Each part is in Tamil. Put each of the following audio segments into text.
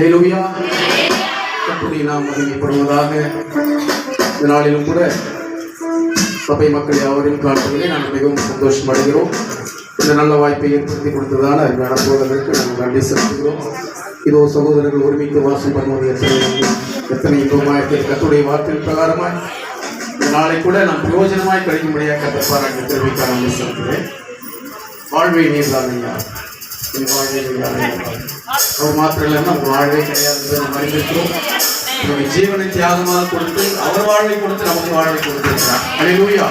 அல்லேலூயா. கர்த்தருடைய நாமம் மகிமைப்படுவதாக. இந்த நாளிலும் கூட சபை மக்கள் யாவரையும் காட்டுவதிலே நாங்கள் மிகவும் சந்தோஷம் அடைகிறோம். இந்த நல்ல வாய்ப்பை ஏற்படுத்தி கொடுத்ததான அருமையான போதகருக்கு நாங்கள் நன்றி செலுத்துகிறோம். இதோ சகோதரர்கள் ஒருமித்து வாசம் பண்ணுவது எத்தனை இன்பமாய் கர்த்தருடைய வார்த்தையின் பிரகாரமாய் இந்த நாளை கூட நாம் பிரயோஜனமாய் கிடைக்கும்படியாக கர்த்தர் பாராட்டி தெரிவிக்க நன்றி செலுத்துகிறேன். வாழ்வை நீர்தான் ஐயா, என் வாழ்வை நீர்தான். அவர் மாத்திரம் இல்லாமல் நம்ம வாழ்வே கிடையாது நம்ம அறிந்திருக்கிறோம். நம்முடைய ஜீவனை தியாகமாக கொடுத்து அவர் வாழ்வை கொடுத்து நமக்கு வாழ்வை கொடுத்திருக்கிறார். அல்லேலூயா.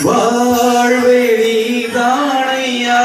வாழ்வே நீர்தான் ஐயா.